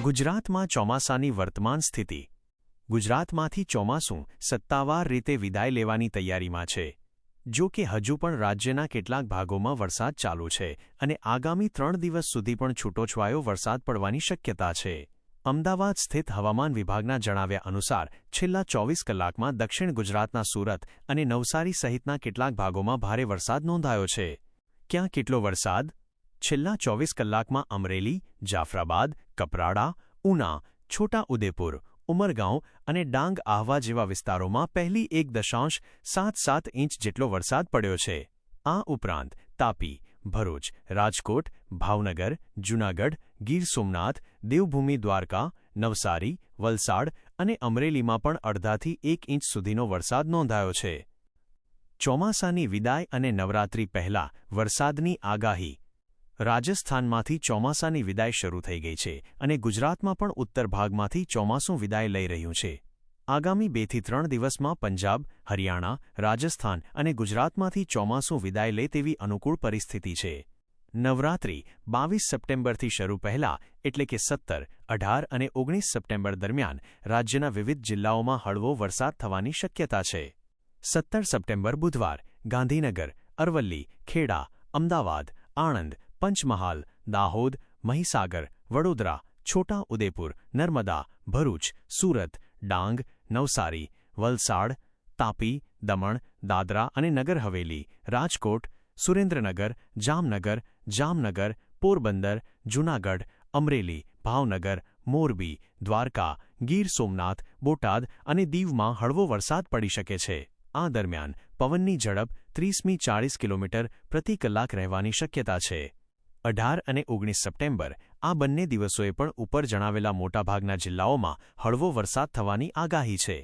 ગુજરાતમાં ચોમાસાની વર્તમાન સ્થિતિ. ગુજરાતમાંથી ચોમાસું સત્તાવાર રીતે વિદાય લેવાની તૈયારીમાં છે. જો કે હજુ પણ રાજ્યના કેટલાક ભાગોમાં વરસાદ ચાલુ છે અને આગામી 3 દિવસ સુધી પણ છૂટોછવાયો વરસાદ પડવાની શક્યતા છે. અમદાવાદ સ્થિત હવામાન વિભાગના જણાવ્યા અનુસાર છેલ્લા 24 કલાકમાં દક્ષિણ ગુજરાતના સુરત અને નવસારી સહિતના કેટલાક ભાગોમાં ભારે વરસાદ નોંધાયો છે. ક્યાં કેટલો વરસાદ? છેલ્લા 24 કલાકમાં અમરેલી, જાફરાબાદ, કપરાડા, ઉના, છોટા ઉદેપુર, ઉમરગાંવ અને ડાંગ આહવા જેવા વિસ્તારોમાં પહેલી 1.77 ઇંચ જેટલો વરસાદ પડ્યો છે. આ ઉપરાંત તાપી, ભરૂચ, રાજકોટ, ભાવનગર, જૂનાગઢ, ગીર સોમનાથ, દેવભૂમિ દ્વારકા, નવસારી, વલસાડ અને અમરેલીમાં પણ અડધાથી 1 ઇંચ સુધીનો વરસાદ નોંધાયો છે. ચોમાસાની વિદાય અને નવરાત્રી પહેલા વરસાદની આગાહી. રાજસ્થાનમાંથી ચોમાસાની વિદાય શરૂ થઈ ગઈ છે અને ગુજરાતમાં પણ ઉત્તર ભાગમાંથી ચોમાસું વિદાય લઈ રહ્યું છે. આગામી 2 થી 3 દિવસમાં પંજાબ, હરિયાણા, રાજસ્થાન અને ગુજરાતમાંથી ચોમાસું વિદાય લે તેવી અનુકૂળ પરિસ્થિતિ છે. નવરાત્રી 22 સપ્ટેમ્બરથી શરૂ પહેલા એટલે કે 17, 18 અને 19 સપ્ટેમ્બર દરમિયાન રાજ્યના વિવિધ જિલ્લાઓમાં હળવો વરસાદ થવાની શક્યતા છે. 17 સપ્ટેમ્બર બુધવાર ગાંધીનગર, અરવલ્લી, ખેડા, અમદાવાદ, આણંદ, પંચમહાલ, દાહોદ, મહીસાગર, વડોદરા, છોટા ઉદેપુર, નર્મદા, ભરૂચ, સુરત, ડાંગ, નવસારી, વલસાડ, તાપી, દમણ, દાદરા અને નગર હવેલી, રાજકોટ, સુરેન્દ્રનગર, જામનગર, પોરબંદર, જૂનાગઢ, અમરેલી, ભાવનગર, મોરબી, દ્વારકા, ગીર સોમનાથ, બોટાદ અને દીવમાં હળવો વરસાદ પડી શકે છે. આ દરમિયાન પવનની ઝડપ 30થી 40 કિલોમીટર પ્રતિ કલાક રહેવાની શક્યતા છે. 18 અને 19 સપ્ટેમ્બર આ બંને દિવસોએ પણ ઉપર જણાવેલા મોટાભાગના જિલ્લાઓમાં હળવો વરસાદ થવાની આગાહી છે.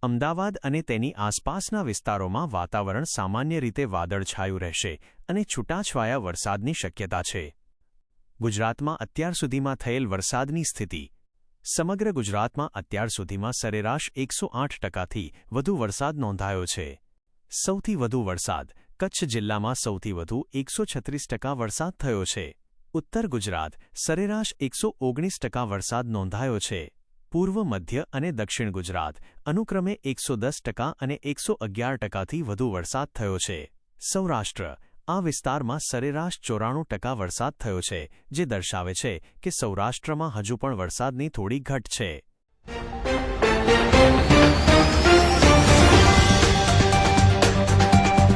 અમદાવાદ અને તેની આસપાસના વિસ્તારોમાં વાતાવરણ સામાન્ય રીતે વાદળછાયું રહેશે અને છૂટાછવાયા વરસાદની શક્યતા છે. ગુજરાતમાં અત્યાર સુધીમાં થયેલ વરસાદની સ્થિતિ. સમગ્ર ગુજરાતમાં અત્યાર સુધીમાં સરેરાશ 108%થી વધુ વરસાદ નોંધાયો છે. સૌથી વધુ વરસાદ કચ્છ જિલ્લામાં સૌથી વધુ 136% વરસાદ થયો છે. ઉત્તર ગુજરાત સરેરાશ 119% વરસાદ નોંધાયો છે. પૂર્વ મધ્ય અને દક્ષિણ ગુજરાત અનુક્રમે 110% અને 111%થી વધુ વરસાદ થયો છે. સૌરાષ્ટ્ર આ વિસ્તારમાં સરેરાશ 94% વરસાદ થયો છે, જે દર્શાવે છે કે સૌરાષ્ટ્રમાં હજુ પણ વરસાદની થોડી ઘટ છે.